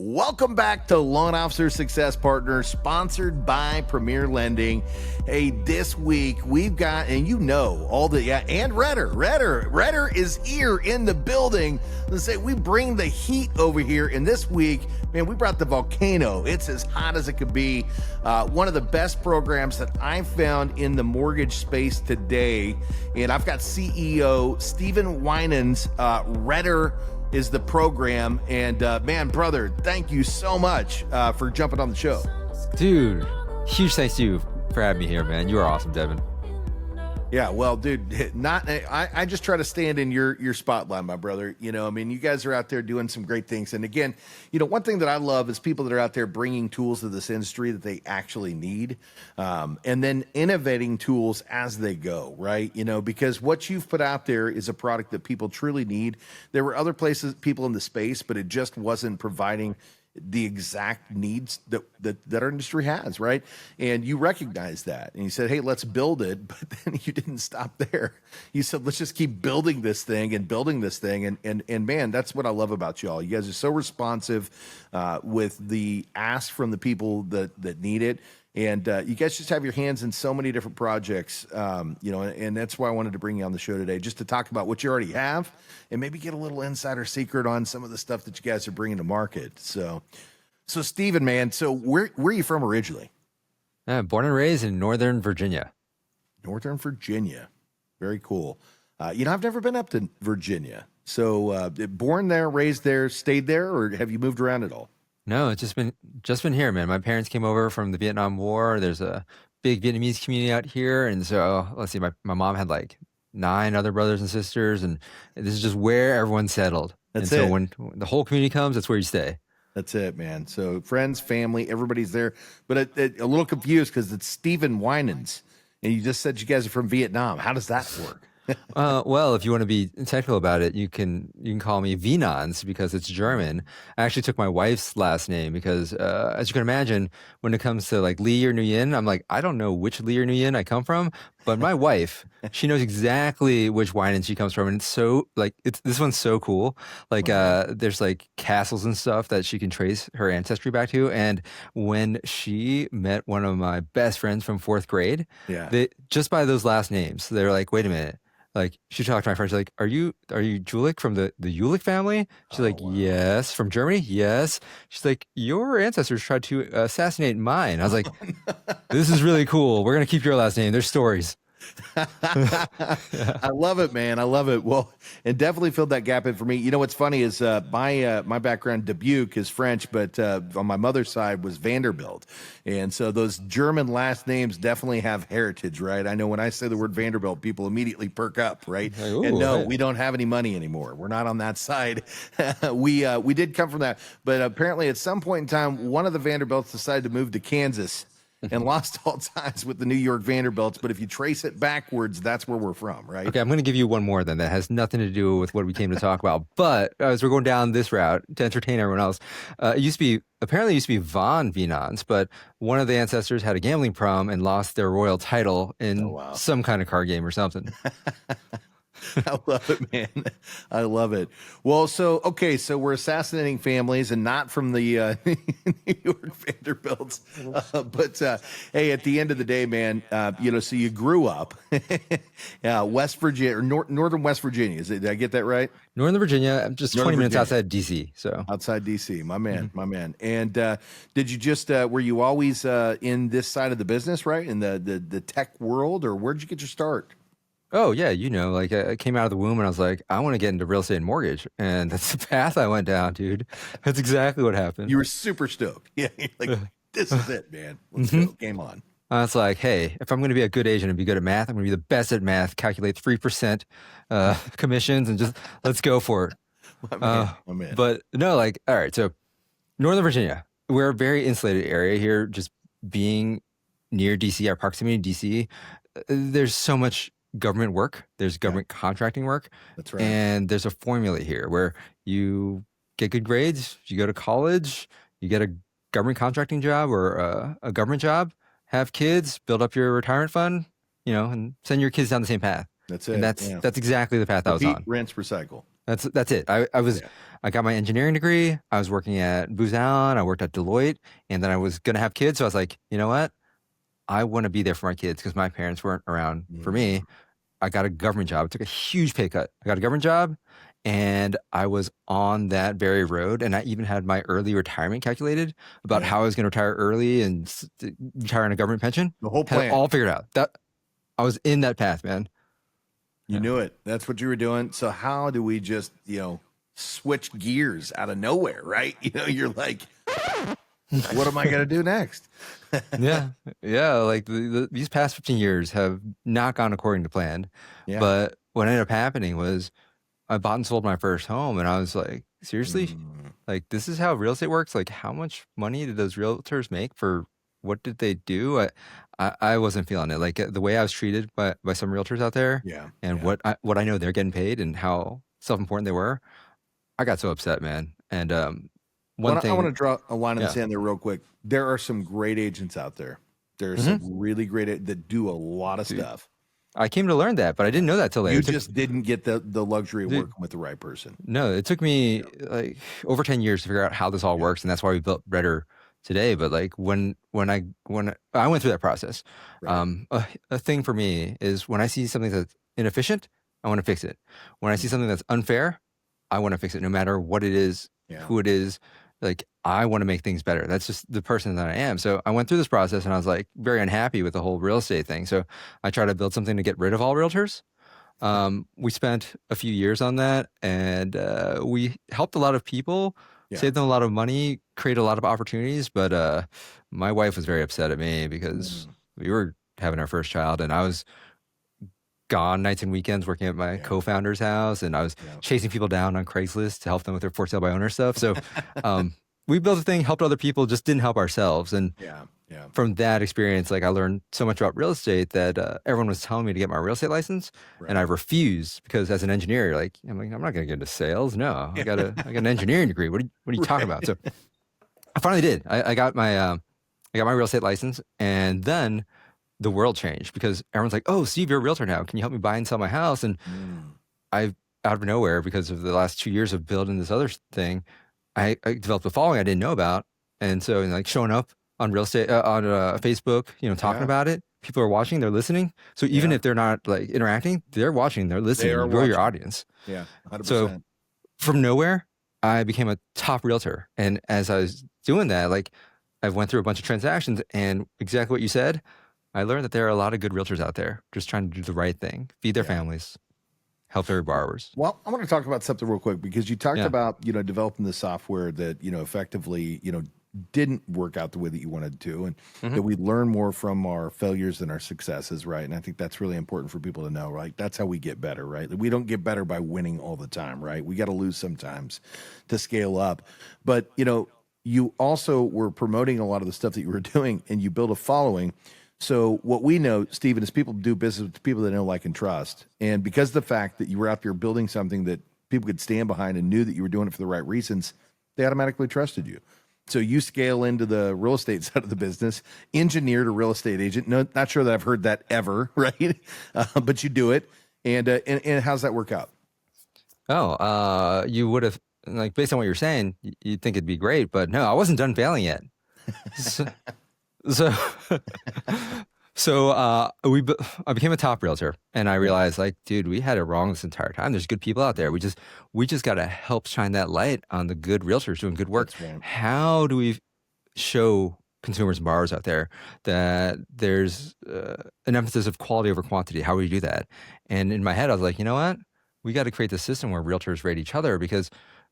Welcome back to Loan Officer Success Partners, sponsored by Premier Lending. Hey, this week we've got, and and Retr is here in the building. Let's say we bring the heat over here. And this week, man, we brought the volcano. It's as hot as it could be. One of the best programs that I've found in the mortgage space today. And I've got CEO Steven Wynands. Retr is the program. And man, brother, thank you so much for jumping on the show. Dude, huge thanks to you for having me here, man. You are awesome, Devin. Yeah, well, dude, I just try to stand in your spotlight, my brother. You know, I mean, you guys are out there doing some great things. And again, you know, one thing that I love is people that are out there bringing tools to this industry that they actually need, and then innovating tools as they go, right? You know, because what you've put out there is a product that people truly need. There were other people in the space, but it just wasn't providing the exact needs that our industry has, right? And you recognize that, and you said, hey, let's build it. But then you didn't stop there. You said, let's just keep building this thing and building this thing. And man, that's what I love about y'all. You guys are so responsive with the ask from the people that need it. And you guys just have your hands in so many different projects, you know, and that's why I wanted to bring you on the show today, just to talk about what you already have and maybe get a little insider secret on some of the stuff that you guys are bringing to market. So Steven, man, so where are you from originally? Born and raised in Northern Virginia. Northern Virginia. Very cool. You know, I've never been up to Virginia. So born there, raised there, stayed there, or have you moved around at all? No, it's just been here, man. My parents came over from the Vietnam War. There's a big Vietnamese community out here. And so, let's see, my mom had like 9 other brothers and sisters. And this is just where everyone settled. That's and it. So when the whole community comes, that's where you stay. That's it, man. So friends, family, everybody's there. But a little confused because it's Steven Wynands. And you just said you guys are from Vietnam. How does that work? Well, if you want to be technical about it, you can call me Wynands because it's German. I actually took my wife's last name because, as you can imagine, when it comes to like Lee or Nguyen, I'm like, I don't know which Lee or Nguyen I come from, but my wife, she knows exactly which Wynands she comes from, and it's so like this one's so cool. Like, there's like castles and stuff that she can trace her ancestry back to. And when she met one of my best friends from 4th grade, they just by those last names, they were like, wait a minute. Like, she talked to my friend, she's like, are you Julik from the Julik family? She's like, wow. Yes. From Germany? Yes. She's like, your ancestors tried to assassinate mine. I was like, this is really cool. We're going to keep your last name. There's stories. I love it, man. I love it. Well, and definitely filled that gap in for me. You know, what's funny is my background, Dubuque, is French, but on my mother's side was Vanderbilt. And so those German last names definitely have heritage, right? I know when I say the word Vanderbilt, people immediately perk up, right? Like, ooh, and no, right. We don't have any money anymore. We're not on that side. We did come from that. But apparently at some point in time, one of the Vanderbilts decided to move to Kansas and lost all ties with the New York Vanderbilts. But if you trace it backwards, that's where we're from, right? Okay, I'm going to give you one more then that has nothing to do with what we came to talk about. But as we're going down this route to entertain everyone else, it used to be Von Wynands, but one of the ancestors had a gambling problem and lost their royal title in some kind of card game or something. I love it, man. I love it. Well, so we're assassinating families and not from the New York Vanderbilts. But hey, at the end of the day, man, you know, so you grew up West Virginia or northern West Virginia. Did I get that right? Northern Virginia, just 20 minutes outside DC. So outside DC, my man, my man. And did you just were you always in this side of the business, right? In the tech world, or where'd you get your start? Oh, yeah, you know, like I came out of the womb and I was like, I want to get into real estate and mortgage. And that's the path I went down, dude. That's exactly what happened. You were super stoked. Yeah, you're like, this is it, man. Let's go. Game on. It's like, hey, if I'm going to be a good agent and be good at math, I'm going to be the best at math, calculate 3% commissions, and just let's go for it. My man. But no, like, all right, so Northern Virginia, we're a very insulated area here, just being near DC, our proximity to DC. There's so much government work, there's government contracting work. That's right. And there's a formula here where you get good grades, you go to college, you get a government contracting job or a government job, have kids, build up your retirement fund, you know, and send your kids down the same path. That's it. And that's exactly the path I was on. Rinse, recycle. That's it. Yeah. I got my engineering degree. I was working at Booz Allen. I worked at Deloitte, and then I was gonna have kids. So I was like, you know what? I want to be there for my kids because my parents weren't around for Mm, me. I got a government job. I took a huge pay cut. I got a government job, and I was on that very road. And I even had my early retirement calculated about yeah. how I was going to retire early and retire on a government pension. The whole Had it plan. all figured out. That I was in that path, man. You Yeah. knew it. That's what you were doing. So how do we just, switch gears out of nowhere, right? You're like, what am I going to do next? Yeah, yeah. Like these past 15 years have not gone according to plan. Yeah. But what ended up happening was I bought and sold my first home, and I was like, seriously, Mm, like this is how real estate works. Like, how much money did those realtors make for what did they do? I wasn't feeling it. Like the way I was treated by some realtors out there, yeah. and Yeah. what I know they're getting paid and how self-important they were. I got so upset, man. And one I want to thing, draw a line in the yeah. sand there real quick. There are some great agents out there. There are hmm some really great that do a lot of Dude, stuff. I came to learn that, but I didn't know that till later. You It took, just didn't get the luxury of dude, working with the right person. no, it took me like over 10 years to figure out how this all Yeah. works, and that's why we built Retr today. But like when I went through that process, Right. a thing for me is when I see something that's inefficient, I want to fix it. When I see Mm, something that's unfair, I want to fix it, no matter what it is, yeah. who it is. Like I want to make things better. That's just the person that I am. So I went through this process, and I was like very unhappy with the whole real estate thing. So I tried to build something to get rid of all realtors. We spent a few years on that, and we helped a lot of people, Yeah. saved them a lot of money, created a lot of opportunities. But my wife was very upset at me because Mm, we were having our first child, and I was gone nights and weekends working at my yeah. co-founder's house, and I was Yeah. chasing people down on Craigslist to help them with their for sale by owner stuff. So um, we built a thing, helped other people, just didn't help ourselves. And Yeah. Yeah. from that experience, like I learned so much about real estate that everyone was telling me to get my real estate license, and I Right. refused because as an engineer, like I'm like I'm not going to get into sales. No, I got an engineering degree. What are you talking about? Right. So I finally did. I got my real estate license, and then the world changed because everyone's like, "Oh, Steve, you're a realtor now. Can you help me buy and sell my house?" And Mm, I, out of nowhere, because of the last 2 years of building this other thing, I developed a following I didn't know about, and so like showing up on real estate on Facebook, talking yeah. about it. People are watching, they're listening. So even Yeah. if they're not like interacting, they're watching, they're They listening. are You're your watching. audience. Yeah. So 100%. from nowhere, I became a top realtor, and as I was doing that, like I went through a bunch of transactions, and exactly what you said, I learned that there are a lot of good realtors out there just trying to do the right thing, feed their Yeah. families, help their borrowers. Well, I want to talk about something real quick because you talked Yeah. about, developing the software that, effectively, didn't work out the way that you wanted to, and hmm that we learn more from our failures than our successes, right? And I think that's really important for people to know, right? That's how we get better, right? We don't get better by winning all the time, right? We got to lose sometimes to scale up. But, you also were promoting a lot of the stuff that you were doing, and you built a following. So what we know, Stephen, is people do business with people they know, like, and trust. And because of the fact that you were out there building something that people could stand behind and knew that you were doing it for the right reasons, they automatically trusted you. So you scale into the real estate side of the business, engineer to real estate agent. No, not sure that I've heard that ever, right? But you do it. And how's that work out? Oh, you would have like based on what you're saying, you'd think it'd be great, but no, I wasn't done failing yet. So, so, I became a top realtor, and I Yeah, realized, like, dude, we had it wrong this entire time. There's good people out there. We just got to help shine that light on the good realtors doing good work. that's right. How do we show consumers and borrowers out there that there's an emphasis of quality over quantity? How do we do that? And in my head, I was like, you know what? We got to create this system where realtors rate each other because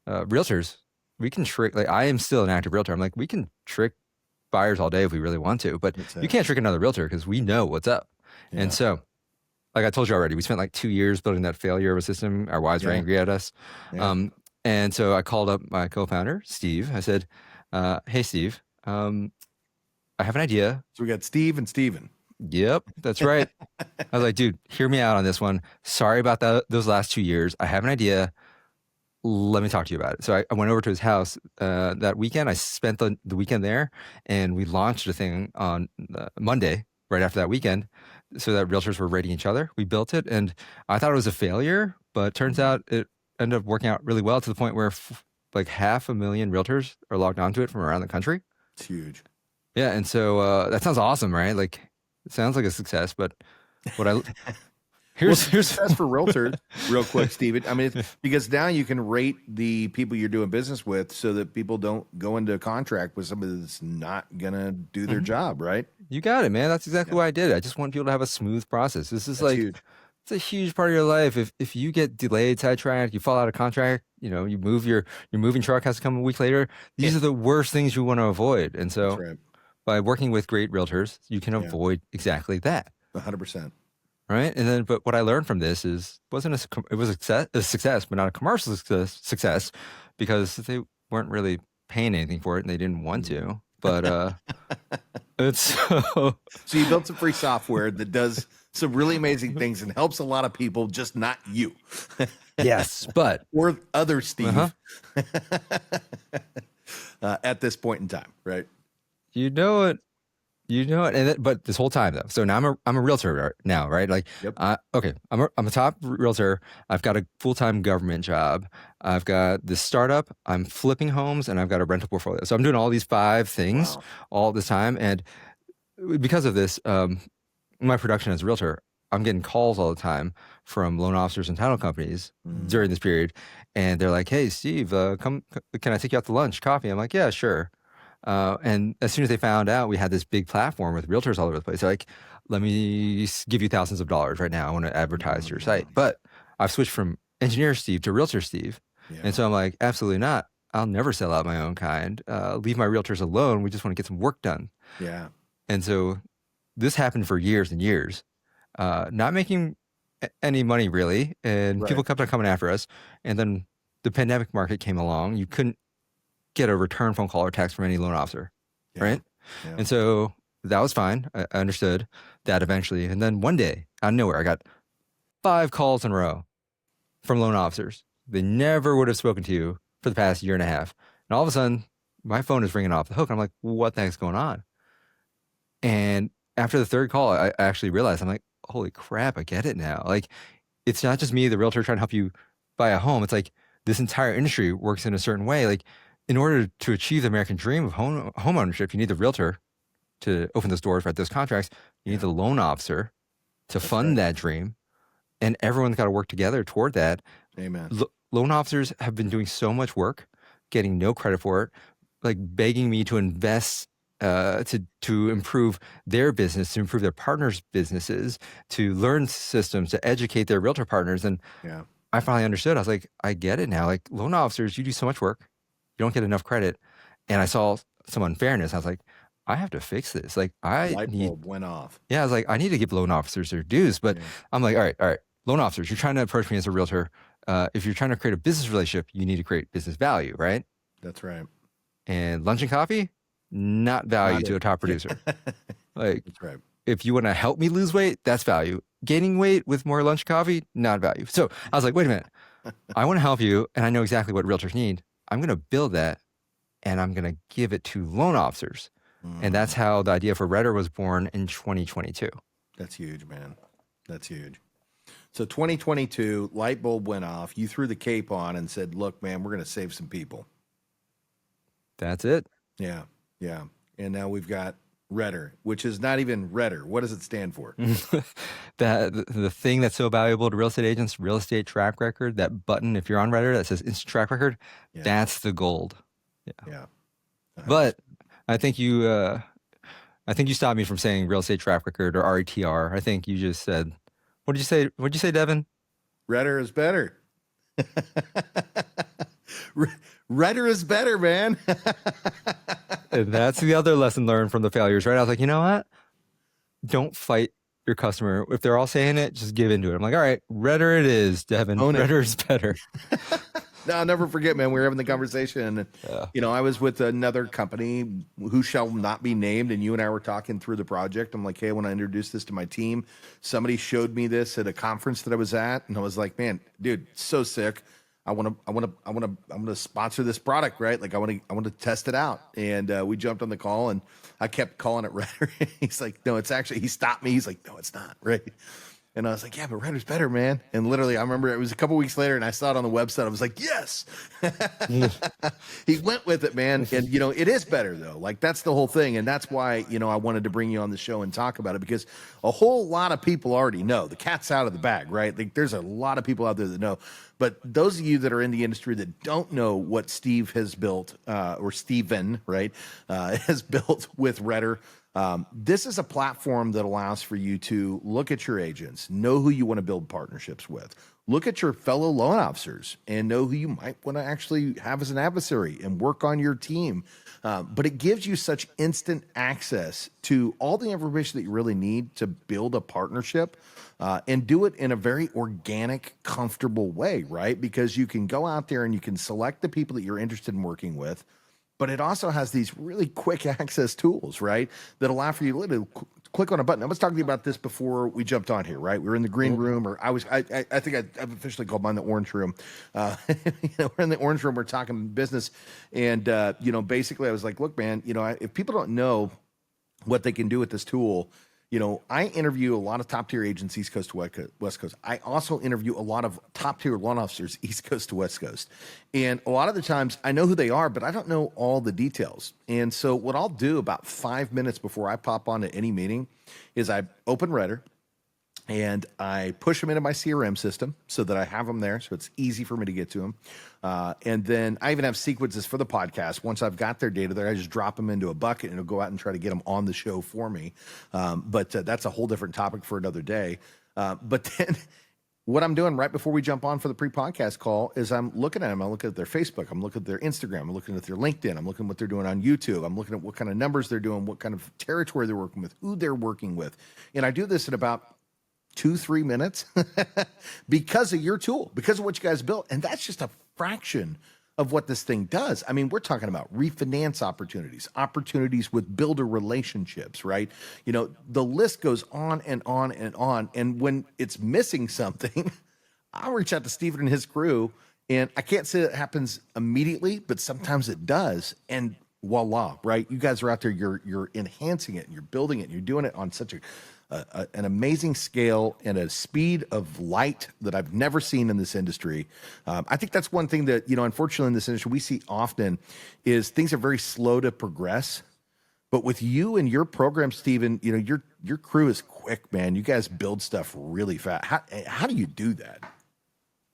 realtors, we can trick. Like, I am still an active realtor. I'm like, we can trick buyers all day if we really want to, but That's you it. can't trick another realtor because we know what's up. And Yeah. so, like I told you already, we spent like 2 years building that failure of a system. Our wives were Yeah. angry at us. Yeah. And so I called up my co-founder, Steve. I said, hey, Steve, I have an idea. So we got Steve and Steven. Yep, that's right. I was like, dude, hear me out on this one. Sorry about those last 2 years. I have an idea. Let me talk to you about it. So I went over to his house that weekend. I spent the weekend there, and we launched a thing on Monday, right after that weekend, so that realtors were rating each other. We built it, and I thought it was a failure, but turns Mhm. out ended up working out really well to the point where like 500,000 realtors are logged onto it from around the country. It's huge. Yeah. And so that sounds awesome, right? Like it sounds like a success, but what I here's success for realtors, real quick, Steven. I mean, it's because now you can rate the people you're doing business with so that people don't go into a contract with somebody that's not gonna do their job, right? You got it, man. That's exactly why I did it. I just want people to have a smooth process. This is That's like huge. it's a huge part of your life. If you get delayed, sidetracked, you fall out of contract, you know, you move your moving truck has to come a week later. These are the worst things you want to avoid. And so That's right. by working with great realtors, you can avoid exactly that. 100%. Right. And then, but what I learned from this is it was a success, but not a commercial success because they weren't really paying anything for it and they didn't want to. But it's so you built some free software that does some really amazing things and helps a lot of people, just not you. Yes, but or other Steve at this point in time, right? You know it. But this whole time though, so now I'm a realtor now, right? Like, okay, I'm a top realtor. I've got a full-time government job. I've got this startup. I'm flipping homes, and I've got a rental portfolio. So I'm doing all these 5 things all this time, and because of this, my production as a realtor, I'm getting calls all the time from loan officers and title companies during this period, and they're like, "Hey, Steve, come, can I take you out to lunch, coffee?" I'm like, "Yeah, sure." And as soon as they found out we had this big platform with realtors all over the place, they're like, let me give you thousands of dollars right now. I want to advertise your site. But I've switched from engineer Steve to realtor Steve. Yeah. And so I'm like, absolutely not. I'll never sell out my own kind. Leave my realtors alone. We just want to get some work done. Yeah. And so this happened for years and years, not making any money really. And people kept on coming after us. And then the pandemic market came along. You couldn't get a return phone call or text from any loan officer, right? Yeah. And so that was fine. I understood that eventually. And then one day, out of nowhere, I got 5 calls in a row from loan officers. They never would have spoken to you for the past year and a half. And all of a sudden, my phone is ringing off the hook. I'm like, what the heck's going on? And after the 3rd call, I actually realized, I'm like, holy crap, I get it now. Like, it's not just me, the realtor, trying to help you buy a home. It's like this entire industry works in a certain way. Like, in order to achieve the American dream of home ownership, you need the realtor to open those doors, write those contracts. You need the loan officer to fund that dream. And everyone's got to work together toward that. Amen. Loan officers have been doing so much work, getting no credit for it, like begging me to invest to improve their business, to improve their partners' businesses, to learn systems, to educate their realtor partners. And I finally understood. I was like, I get it now. Like, loan officers, you do so much work. You don't get enough credit. And I saw some unfairness. I was like, I have to fix this. Like, light bulb went off. Yeah, I was like, I need to give loan officers their dues. But I'm like, all right, loan officers, you're trying to approach me as a realtor. If you're trying to create a business relationship, you need to create business value, right? That's right. And lunch and coffee, not value to a top producer. Like, that's right. If you want to help me lose weight, that's value. Gaining weight with more lunch coffee, not value. So I was like, wait a minute. I want to help you, and I know exactly what realtors need. I'm going to build that, and I'm going to give it to loan officers. And that's how the idea for Retr was born in 2022. That's huge, man. That's huge. So 2022, light bulb went off. You threw the cape on and said, look, man, we're going to save some people. That's it. Yeah. Yeah. And now we've got Retr, which is not even Retr. What does it stand for? The thing that's so valuable to real estate agents, real estate track record, that button, if you're on Retr that says instant track record, that's the gold. Yeah. But I think you stopped me from saying real estate track record or RETR. I think you just said, what did you say? What'd you say, Devin? Retr is better. Retr is better, man. And that's the other lesson learned from the failures, right? I was like, you know what? Don't fight your customer. If they're all saying it, just give into it. I'm like, all right, Retr it is, Devin. Retr is better. No, I'll never forget, man. We were having the conversation, and I was with another company who shall not be named, and you and I were talking through the project. I'm like, hey, when I introduced this to my team, somebody showed me this at a conference that I was at, and I was like, man, dude, so sick. I want to sponsor this product, right? Like I want to test it out. And we jumped on the call, and I kept calling it Retr. He's like, no, it's actually. He stopped me. He's like, no, it's not, right? And I was like, yeah, but Retter's better, man. And literally, I remember it was a couple weeks later and I saw it on the website. I was like, yes. He went with it, man. And, it is better, though. Like, that's the whole thing. And that's why, I wanted to bring you on the show and talk about it, because a whole lot of people already know. The cat's out of the bag, right? Like, there's a lot of people out there that know. But those of you that are in the industry that don't know what Steve has built, or Steven, right, has built with Retr, this is a platform that allows for you to look at your agents, know who you want to build partnerships with, look at your fellow loan officers and know who you might want to actually have as an adversary and work on your team. But it gives you such instant access to all the information that you really need to build a partnership, and do it in a very organic, comfortable way, right? Because you can go out there and you can select the people that you're interested in working with, but it also has these really quick access tools, right, that allow for you to literally click on a button. I was talking to you about this before we jumped on here, right? We were in the green room, or I think I've officially called mine the orange room. We're in the orange room, we're talking business. And, basically I was like, look, man, if people don't know what they can do with this tool, I interview a lot of top tier agents, East Coast to West Coast. I also interview a lot of top tier loan officers, East Coast to West Coast. And a lot of the times I know who they are, but I don't know all the details. And so what I'll do about 5 minutes before I pop on to any meeting is I open Retr and I push them into my CRM system so that I have them there, so it's easy for me to get to them. And then I even have sequences for the podcast. Once I've got their data there, I just drop them into a bucket and it'll go out and try to get them on the show for me. But that's a whole different topic for another day. But then what I'm doing right before we jump on for the pre-podcast call is I'm looking at them. I'm looking at their Facebook. I'm looking at their Instagram. I'm looking at their LinkedIn. I'm looking at what they're doing on YouTube. I'm looking at what kind of numbers they're doing, what kind of territory they're working with, who they're working with. And I do this in about 2-3 minutes because of your tool, because of what you guys built. And that's just a fraction of what this thing does. I mean, we're talking about refinance opportunities with builder relationships, right? The list goes on and on and on. And when it's missing something, I'll reach out to Steven and his crew, and I can't say it happens immediately, but sometimes it does. And voila, right? You guys are out there, you're enhancing it and you're building it and you're doing it on such an amazing scale and a speed of light that I've never seen in this industry. I think that's one thing that, unfortunately in this industry we see often is things are very slow to progress. But with you and your program, Steven, your crew is quick, man. You guys build stuff really fast. How do you do that?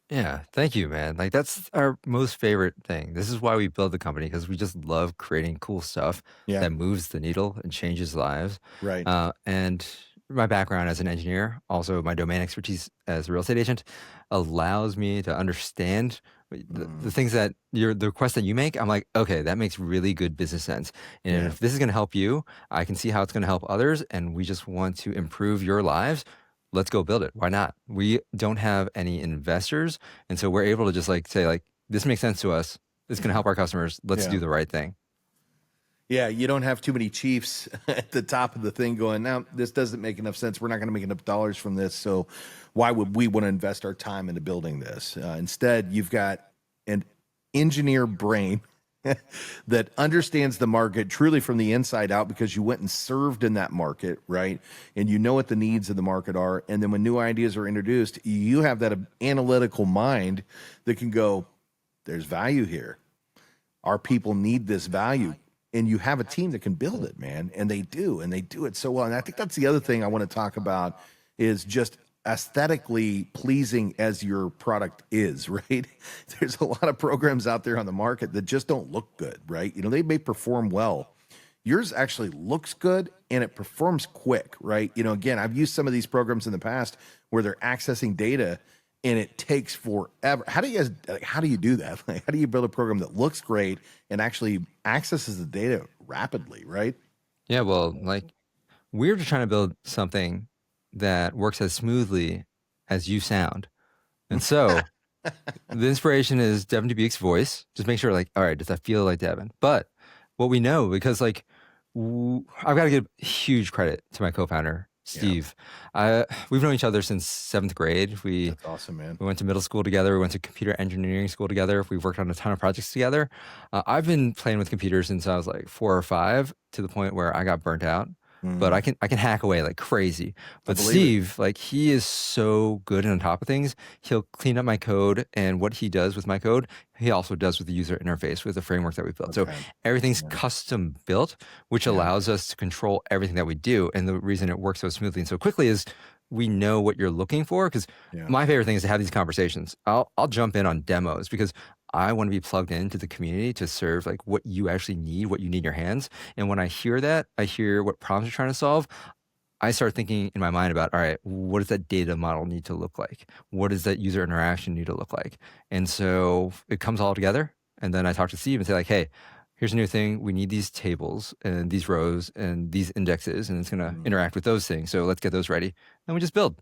Yeah, thank you, man. Like, that's our most favorite thing. This is why we build the company, because we just love creating cool stuff that moves the needle and changes lives. Right. And my background as an engineer, also my domain expertise as a real estate agent, allows me to understand the things that the requests that you make. I'm like, okay, that makes really good business sense. And if this is going to help you, I can see how it's going to help others. And we just want to improve your lives. Let's go build it. Why not? We don't have any investors. And so we're able to just say, this makes sense to us. This is going to help our customers. Let's do the right thing. Yeah, you don't have too many chiefs at the top of the thing going, no, this doesn't make enough sense. We're not going to make enough dollars from this. So why would we want to invest our time into building this? Instead, you've got an engineer brain that understands the market truly from the inside out, because you went and served in that market, right? And you know what the needs of the market are. And then when new ideas are introduced, you have that analytical mind that can go, there's value here. Our people need this value. And you have a team that can build it, man. And they do it so well. And I think that's the other thing I want to talk about is just aesthetically pleasing as your product is, right? There's a lot of programs out there on the market that just don't look good, right? They may perform well. Yours actually looks good and it performs quick, right? Again, I've used some of these programs in the past where they're accessing data and it takes forever. How do you do that? How do you build a program that looks great and actually accesses the data rapidly, right? Yeah, well, we're just trying to build something that works as smoothly as you sound. And so the inspiration is Devin Dubuque's voice. Just make sure, all right, does that feel like Devin? But what we know, because I've got to give huge credit to my co-founder, Steve. We've known each other since 7th grade. That's awesome, man. We went to middle school together. We went to computer engineering school together. We've worked on a ton of projects together. I've been playing with computers since I was 4 or 5, to the point where I got burnt out. but I can hack away like crazy. I But believe it. Steve, like he is so good and on top of things. He'll clean up my code, and what he does with my code, he also does with the user interface with the framework that we built. So Okay. everything's Yeah. custom built, which Yeah. allows us to control everything that we do. And the reason it works so smoothly and so quickly is we know what you're looking for. Because Yeah. my favorite thing is to have these conversations. I'll jump in on demos because I want to be plugged into the community to serve like what you actually need, what you need in your hands. And when I hear that, I hear what problems you're trying to solve. I start thinking in my mind about, all right, what does that data model need to look like? What does that user interaction need to look like? And so it comes all together. And then I talk to Steve and say like, hey, here's a new thing. We need these tables and these rows and these indexes, and it's going to interact with those things. So let's get those ready. And we just build.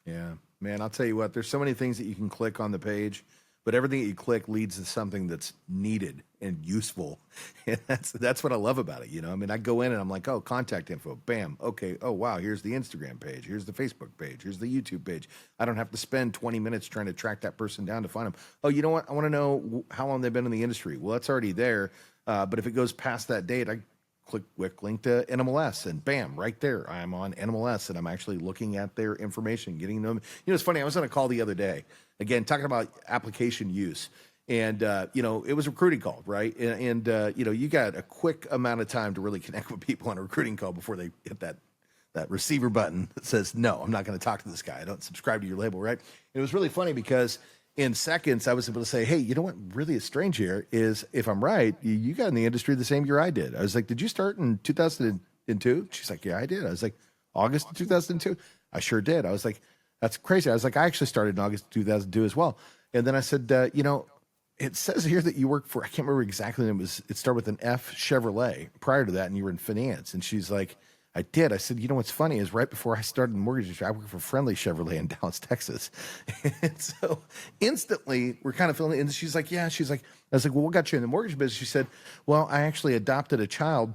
Yeah, man, I'll tell you what, there's so many things that you can click on the page, but everything that you click leads to something that's needed and useful. And that's what I love about it. I mean, I go in and I'm like, oh, contact info, bam. Okay. Oh, wow. Here's the Instagram page. Here's the Facebook page. Here's the YouTube page. I don't have to spend 20 minutes trying to track that person down to find them. Oh, you know what? I want to know how long they've been in the industry. Well, that's already there. But if it goes past that date, I quick link to NMLS, and bam, right there, I'm on NMLS, and I'm actually looking at their information, getting them. It's funny. I was on a call the other day, again, talking about application use, and it was a recruiting call, right? And you got a quick amount of time to really connect with people on a recruiting call before they hit that receiver button that says, no, I'm not going to talk to this guy. I don't subscribe to your label, right? And it was really funny because in seconds, I was able to say, hey, you know what really is strange here is if I'm right, you got in the industry the same year I did. I was like, did you start in 2002? She's like, yeah, I did. I was like, August of 2002? I sure did. I was like, that's crazy. I was like, I actually started in August of 2002 as well. And then I said, it says here that you work for, I can't remember exactly the name. It started with an F, Chevrolet. Prior to that, and you were in finance. And she's like, I did. I said, what's funny is right before I started in the mortgage industry, I worked for Friendly Chevrolet in Dallas, Texas. And so instantly we're kind of feeling it. And she's like, yeah. She's like, I was like, well, what got you in the mortgage business? She said, well, I actually adopted a child.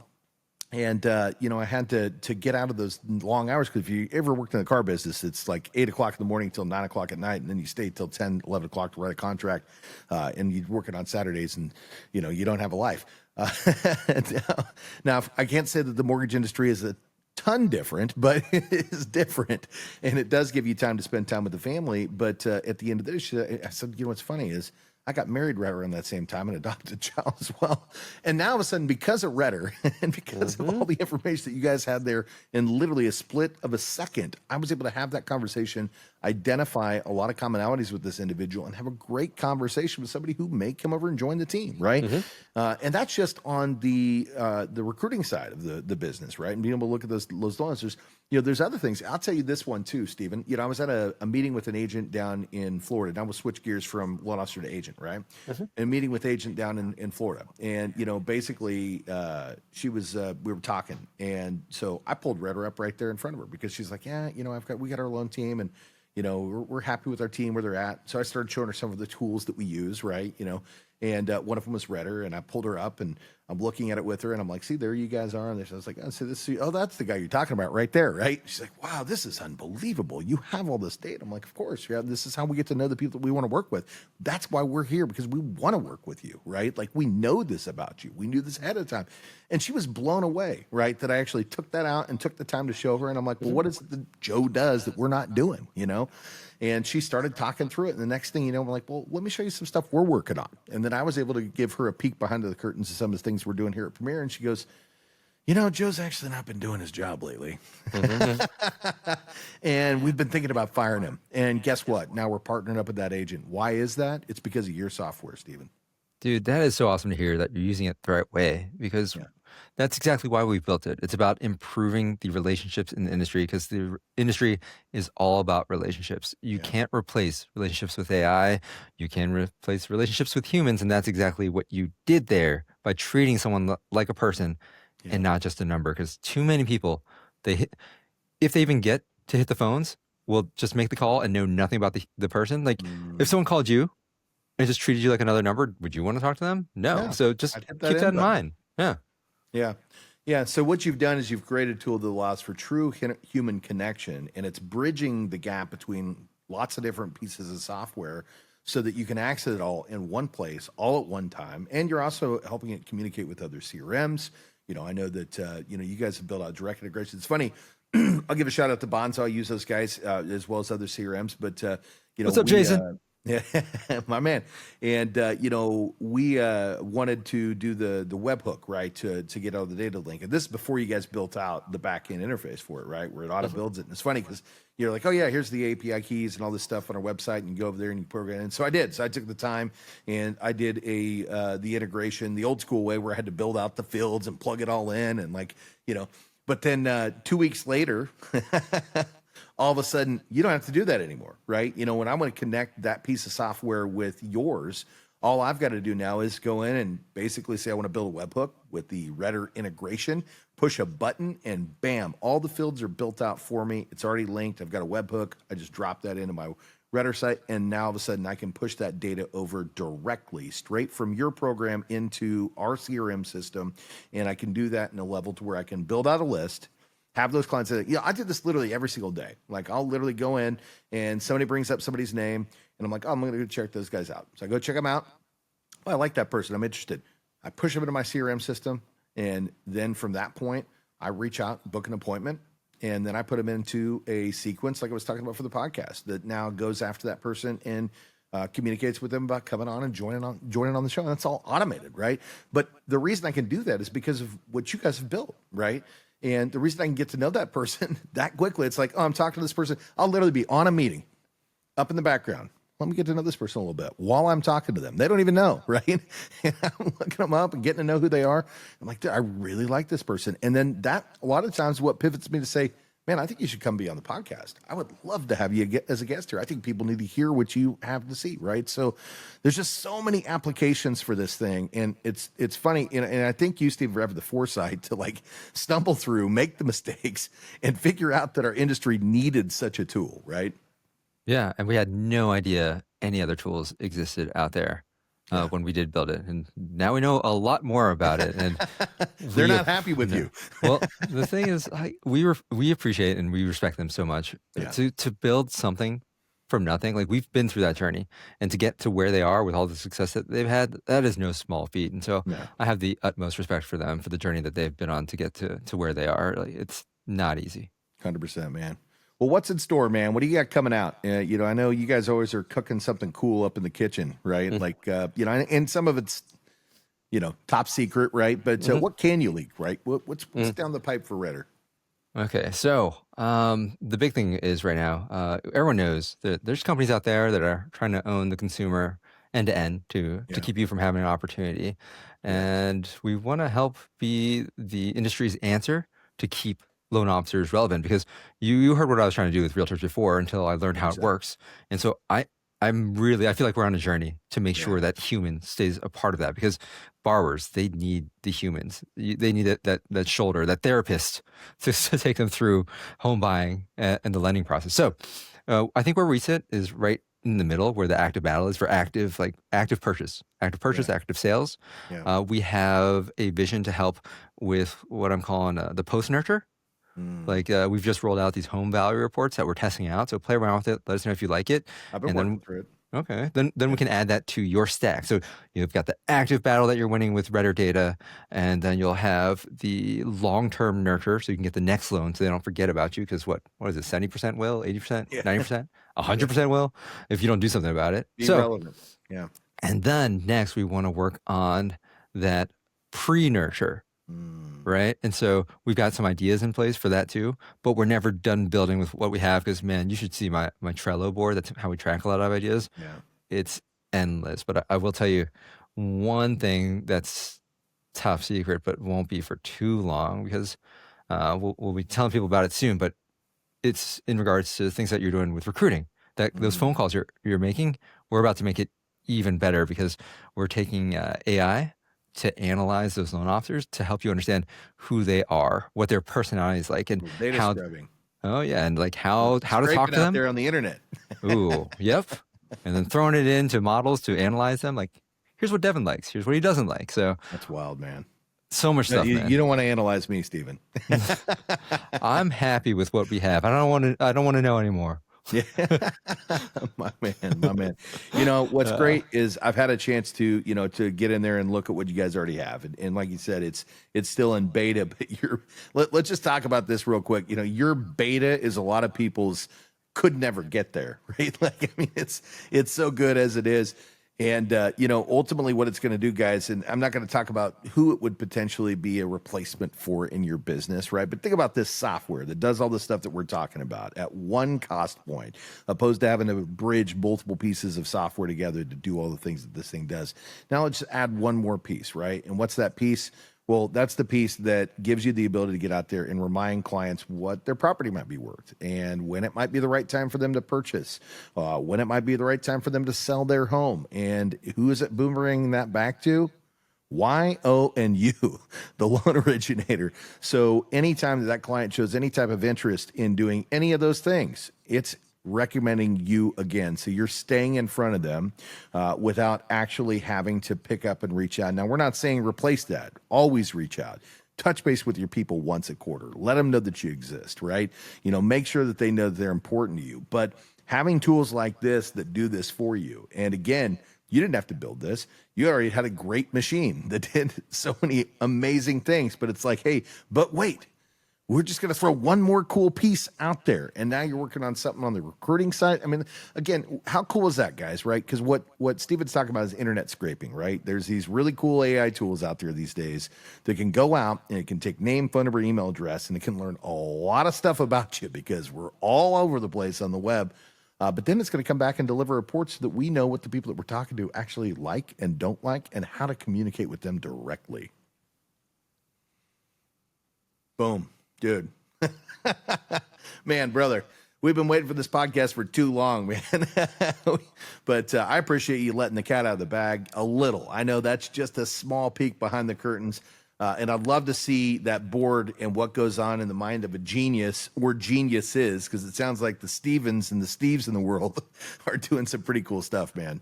And, I had to get out of those long hours because if you ever worked in the car business, it's like 8 o'clock in the morning till 9 o'clock at night. And then you stay till 10, 11 o'clock to write a contract. And you're working on Saturdays and, you don't have a life. Now, I can't say that the mortgage industry is a ton different, but it is different. And it does give you time to spend time with the family. But at the end of this, I said, what's funny is I got married right around that same time and adopted a child as well. And now all of a sudden, because of Retr and because of all the information that you guys had there in literally a split of a second, I was able to have that conversation, identify a lot of commonalities with this individual, and have a great conversation with somebody who may come over and join the team, right? And that's just on the recruiting side of the business, right? And being able to look at those loans. There's other things. I'll tell you this one too, Steven. I was at a meeting with an agent down in Florida. Now we'll switch gears from loan officer to agent, right? And meeting with agent down in Florida. And, basically she was, we were talking. And so I pulled Retr up right there in front of her because she's like, yeah, we got our loan team and, we're happy with our team where they're at. So I started showing her some of the tools that we use, right? And one of them was Retr, and I pulled her up and I'm looking at it with her and I'm like, see, there you guys are. And I was like, oh, that's the guy you're talking about right there, right? She's like, wow, this is unbelievable. You have all this data. I'm like, of course, yeah. This is how we get to know the people that we want to work with. That's why we're here, because we want to work with you, right? Like we know this about you. We knew this ahead of time. And she was blown away, right? That I actually took that out and took the time to show her. And I'm like, well, what is it that Joe does that we're not doing, And she started talking through it. And the next thing we're like, well, let me show you some stuff we're working on. And then I was able to give her a peek behind the curtains of some of the things we're doing here at Premier. And she goes, Joe's actually not been doing his job lately. And we've been thinking about firing him. And guess what? Now we're partnering up with that agent. Why is that? It's because of your software, Steven. Dude, that is so awesome to hear that you're using it the right way, because that's exactly why we built it. It's about improving the relationships in the industry, because the industry is all about relationships. You can't replace relationships with AI. You can replace relationships with humans. And that's exactly what you did there by treating someone like a person and not just a number. Because too many people, if they even get to hit the phones, will just make the call and know nothing about the person. Like if someone called you and just treated you like another number, would you want to talk to them? No. Yeah, So just keep that in mind. Yeah. So what you've done is you've created a tool that allows for true human connection, and it's bridging the gap between lots of different pieces of software so that you can access it all in one place, all at one time. And you're also helping it communicate with other CRMs, I know that you guys have built out direct integration. It's funny. I'll give a shout out to Bonzo. I use those guys as well as other CRMs. But What's up, Jason? Yeah, my man. And we wanted to do the webhook, right, to get out of the data link. And this is before you guys built out the back end interface for it, right, where it auto builds it. And it's funny because you're like, oh yeah, here's the API keys and all this stuff on our website, and you go over there and you program it. And so I did. So I took the time and I did the integration the old school way, where I had to build out the fields and plug it all in, and But then 2 weeks later, all of a sudden, you don't have to do that anymore, right? When I want to connect that piece of software with yours, all I've got to do now is go in and basically say I want to build a webhook with the Retr integration, push a button, and bam, all the fields are built out for me. It's already linked. I've got a webhook. I just drop that into my Retr site, and now all of a sudden I can push that data over directly, straight from your program into our CRM system, and I can do that in a level to where I can build out a list, have those clients say, I did this literally every single day. Like, I'll literally go in and somebody brings up somebody's name, and I'm like, oh, I'm going to go check those guys out. So I go check them out. Oh, I like that person. I'm interested. I push them into my CRM system, and then from that point, I reach out, book an appointment, and then I put them into a sequence like I was talking about for the podcast that now goes after that person and communicates with them about coming on and joining on the show. And that's all automated, right? But the reason I can do that is because of what you guys have built, right? And the reason I can get to know that person that quickly, it's like, oh, I'm talking to this person. I'll literally be on a meeting up in the background. Let me get to know this person a little bit while I'm talking to them. They don't even know, right? And I'm looking them up and getting to know who they are. I'm like, dude, I really like this person. And then that, a lot of times, what pivots me to say, man, I think you should come be on the podcast. I would love to have you as a guest here. I think people need to hear what you have to see, right? So there's just so many applications for this thing. And it's funny. And I think you, Steve, have the foresight to stumble through, make the mistakes, and figure out that our industry needed such a tool, right? Yeah, and we had no idea any other tools existed out there when we did build it, and now we know a lot more about it. And they're not happy with you. Well, the thing is, we appreciate and we respect them so much. Yeah. To build something from nothing, like we've been through that journey, and to get to where they are with all the success that they've had, that is no small feat. And so I have the utmost respect for them, for the journey that they've been on to get to where they are. Like, it's not easy. 100%, man. Well, what's in store, man? What do you got coming out? I know you guys always are cooking something cool up in the kitchen, right? Mm-hmm. And some of it's, top secret, right? But what can you leak, right? What's down the pipe for Retr? Okay, so the big thing is right now, everyone knows that there's companies out there that are trying to own the consumer end to end to keep you from having an opportunity. And we want to help be the industry's answer to keep loan officers relevant, because you heard what I was trying to do with Realtors before until I learned how it works. And so I feel like we're on a journey to make sure that human stays a part of that, because borrowers, they need the humans. They need that shoulder, that therapist to take them through home buying and the lending process. So I think where we sit is right in the middle, where the active battle is for active purchase, active sales. We have a vision to help with what I'm calling the post nurture. Like we've just rolled out these home value reports that we're testing out. So play around with it. Let us know if you like it. I've been working through it. Okay. Then we can add that to your stack. So you've got the active battle that you're winning with Retr data, and then you'll have the long-term nurture, so you can get the next loan so they don't forget about you. Because what is it? 70% will, 80%, 90%, 100% will if you don't do something about it. Be relevant. Yeah. And then next we want to work on that pre-nurture. Right. And so we've got some ideas in place for that too, but we're never done building with what we have, because, man, you should see my Trello board. That's how we track a lot of ideas. Yeah. It's endless. But I will tell you one thing that's top secret, but won't be for too long, because we'll be telling people about it soon. But it's in regards to things that you're doing with recruiting, that those phone calls you're making, we're about to make it even better, because we're taking AI to analyze those loan officers to help you understand who they are, what their personality is like, and data how. scrubbing. Oh yeah, and like how to talk to them out there on the internet. Ooh, yep. And then throwing it into models to analyze them. Like, here's what Devin likes. Here's what he doesn't like. So that's wild, man. So much stuff, man. You don't want to analyze me, Steven. I'm happy with what we have. I don't want to know anymore. Yeah, my man, my man. You know what's great is I've had a chance to to get in there and look at what you guys already have, and like you said, it's still in beta. But let's just talk about this real quick. You know, your beta is a lot of people's could never get there, right? Like, I mean, it's so good as it is. And ultimately, what it's going to do, guys, and I'm not going to talk about who it would potentially be a replacement for in your business, right? But think about this software that does all the stuff that we're talking about at one cost point, opposed to having to bridge multiple pieces of software together to do all the things that this thing does. Now let's just add one more piece, right? And what's that piece? Well, that's the piece that gives you the ability to get out there and remind clients what their property might be worth and when it might be the right time for them to purchase, when it might be the right time for them to sell their home. And who is it boomeranging that back to? Y, O, and U, the loan originator. So anytime that client shows any type of interest in doing any of those things, it's recommending you again. So you're staying in front of them without actually having to pick up and reach out. Now, we're not saying replace that. Always reach out. Touch base with your people once a quarter. Let them know that you exist, right? Make sure that they know that they're important to you. But having tools like this that do this for you, and again, you didn't have to build this. You already had a great machine that did so many amazing things. But it's like, hey, but wait. We're just going to throw one more cool piece out there. And now you're working on something on the recruiting side. I mean, again, how cool is that, guys, right? Because what Steven's talking about is internet scraping, right? There's these really cool AI tools out there these days that can go out and it can take name, phone number, email address, and it can learn a lot of stuff about you because we're all over the place on the web. But then it's going to come back and deliver reports so that we know what the people that we're talking to actually like and don't like and how to communicate with them directly. Boom. Dude, man, brother, we've been waiting for this podcast for too long, man. But I appreciate you letting the cat out of the bag a little. I know that's just a small peek behind the curtains. And I'd love to see that board and what goes on in the mind of a genius or genius is, because it sounds like the Stevens and the Steves in the world are doing some pretty cool stuff, man.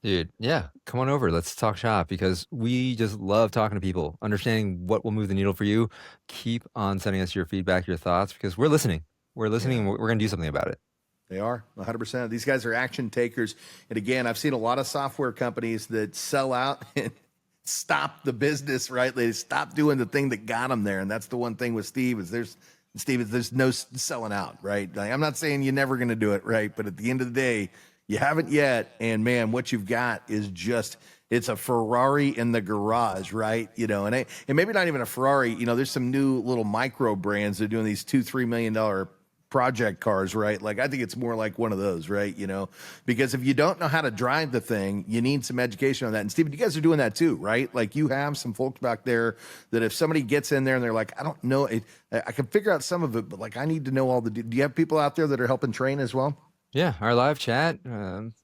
Dude, yeah, come on over. Let's talk shop because we just love talking to people, understanding what will move the needle for you. Keep on sending us your feedback, your thoughts, because we're listening. We're listening, and we're going to do something about it. They are 100%. These guys are action takers. And again, I've seen a lot of software companies that sell out and stop the business, right? They stop doing the thing that got them there. And that's the one thing with Steve is there's no selling out, right? Like, I'm not saying you're never going to do it, right? But at the end of the day, you haven't yet, and man, what you've got is it's a Ferrari in the garage, right? And maybe not even a Ferrari. There's some new little micro brands that are doing these $2-3 million project cars, right? Like, I think it's more like one of those, right? Because if you don't know how to drive the thing, you need some education on that. And Steven, you guys are doing that too, right? Like, you have some folks back there that if somebody gets in there and they're like, I don't know, I can figure out some of it, but like, I need to know all do you have people out there that are helping train as well? Yeah, our live chat,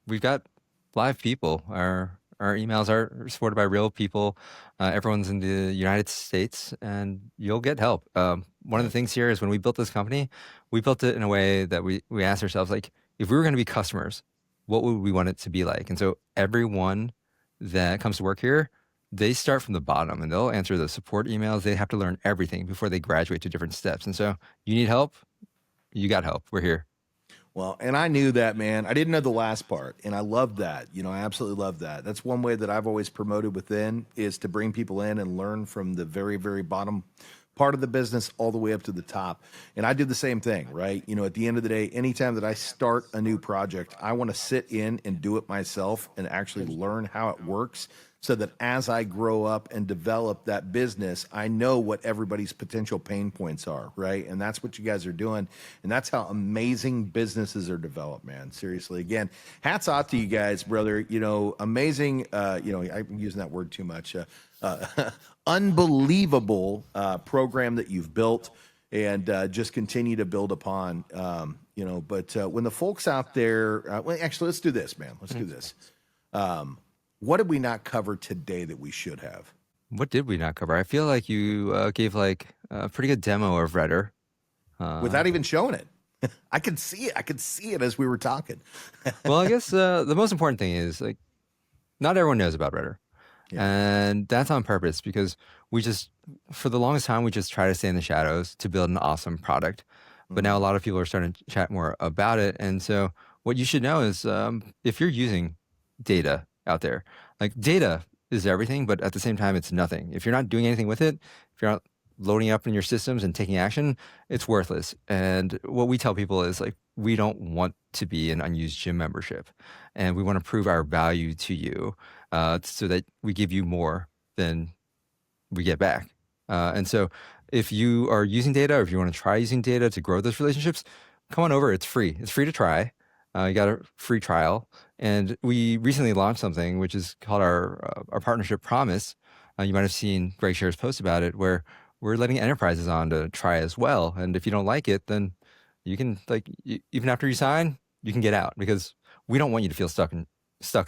we've got live people. Our emails are supported by real people. Everyone's in the United States, and you'll get help. One of the things here is when we built this company, we built it in a way that we asked ourselves, like, if we were going to be customers, what would we want it to be like? And so everyone that comes to work here, they start from the bottom, and they'll answer the support emails. They have to learn everything before they graduate to different steps. And so you need help, you got help. We're here. Well, and I knew that, man. I didn't know the last part, and I love that. I absolutely love that. That's one way that I've always promoted within is to bring people in and learn from the very, very bottom part of the business all the way up to the top. And I do the same thing, right? At the end of the day, anytime that I start a new project, I want to sit in and do it myself and actually learn how it works so that as I grow up and develop that business, I know what everybody's potential pain points are, right? And that's what you guys are doing. And that's how amazing businesses are developed, man. Seriously. Again, hats off to you guys, brother. Amazing, I'm using that word too much. Unbelievable program that you've built and just continue to build upon, but when the folks out there, actually, let's do this, man. Let's do this. What did we not cover today that we should have? What did we not cover? I feel like you gave like a pretty good demo of Retr. Without even showing it. I could see it. I could see it as we were talking. Well, I guess the most important thing is like not everyone knows about Retr. Yeah. And that's on purpose because for the longest time, we just try to stay in the shadows to build an awesome product. but now a lot of people are starting to chat more about it. And so what you should know is if you're using data out there, like data is everything, but at the same time, it's nothing. If you're not doing anything with it, if you're not loading it up in your systems and taking action, it's worthless. And what we tell people is like, we don't want to be an unused gym membership, and we want to prove our value to you so that we give you more than we get back. And so if you are using data, or if you want to try using data to grow those relationships, come on over. It's free. It's free to try. You got a free trial. And we recently launched something which is called our partnership promise. You might have seen Greg Share's post about it, where we're letting enterprises on to try as well. And if you don't like it, then you can, even after you sign, you can get out, because we don't want you to feel stuck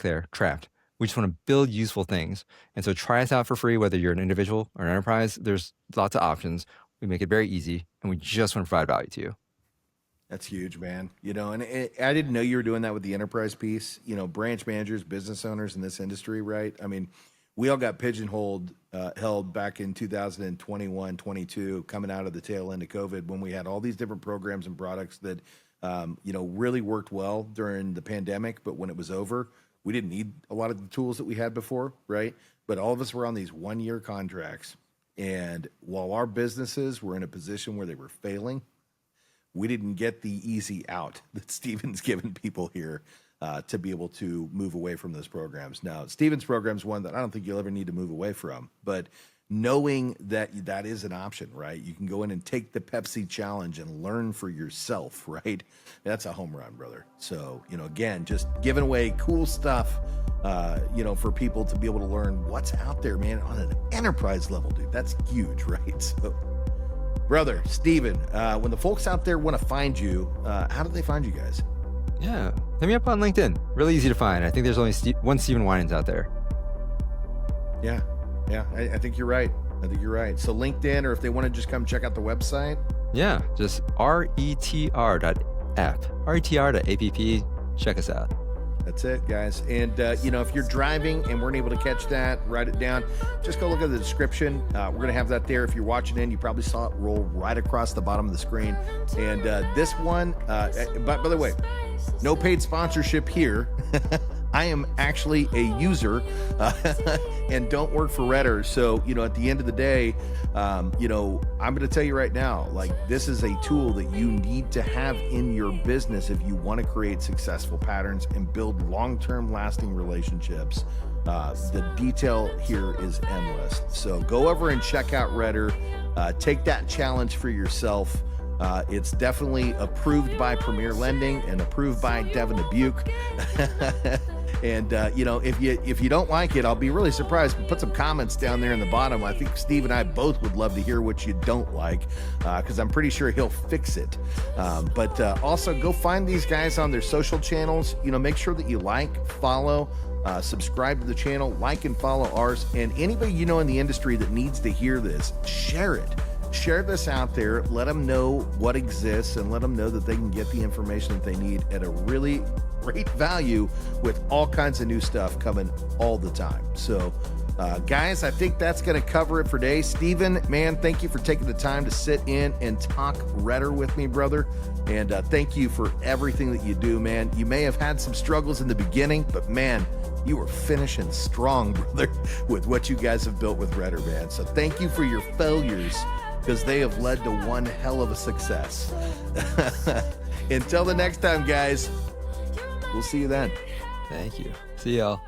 there, trapped. We just want to build useful things. And so try us out for free, whether you're an individual or an enterprise. There's lots of options. We make it very easy, and we just want to provide value to you. That's huge, man. And I didn't know you were doing that with the enterprise piece. Branch managers, business owners in this industry, right? I mean, we all got pigeonholed, held back in 2021, 22, coming out of the tail end of COVID, when we had all these different programs and products that, really worked well during the pandemic. But when it was over, we didn't need a lot of the tools that we had before, right? But all of us were on these 1-year contracts. And while our businesses were in a position where they were failing, we didn't get the easy out that Steven's given people here to be able to move away from those programs. Now, Steven's program is one that I don't think you'll ever need to move away from, but knowing that that is an option, right? You can go in and take the Pepsi challenge and learn for yourself, right? That's a home run, brother. So, again, just giving away cool stuff, for people to be able to learn what's out there, man, on an enterprise level, dude. That's huge, right? So, brother, Steven, when the folks out there want to find you, how do they find you guys? Yeah, hit me up on LinkedIn. Really easy to find. I think there's only one Steven Wynands out there. Yeah, I think you're right. So LinkedIn, or if they want to just come check out the website. Yeah, just retr.app. retr.app. Check us out. That's it, guys. And, if you're driving and weren't able to catch that, write it down. Just go look at the description. We're going to have that there. If you're watching in, you probably saw it roll right across the bottom of the screen. And this one, by the way, no paid sponsorship here. I am actually a user and don't work for Retr. So, at the end of the day, I'm going to tell you right now, this is a tool that you need to have in your business if you want to create successful patterns and build long-term lasting relationships. The detail here is endless. So go over and check out Retr. Take that challenge for yourself. It's definitely approved by Premier Lending and approved by Devin Dubuque. And, if you don't like it, I'll be really surprised. Put some comments down there in the bottom. I think Steve and I both would love to hear what you don't like, because I'm pretty sure he'll fix it. But also go find these guys on their social channels. Make sure that you follow, subscribe to the channel, like and follow ours. And anybody in the industry that needs to hear this, share it. Share this out there. Let them know what exists, and let them know that they can get the information that they need at a really great value, with all kinds of new stuff coming all the time. So, guys, I think that's going to cover it for today. Steven, man, thank you for taking the time to sit in and talk Retr with me, brother. And thank you for everything that you do, man. You may have had some struggles in the beginning, but man, you are finishing strong, brother, with what you guys have built with Retr, man. So thank you for your failures, because they have led to one hell of a success. Until the next time, guys, we'll see you then. Thank you. See y'all.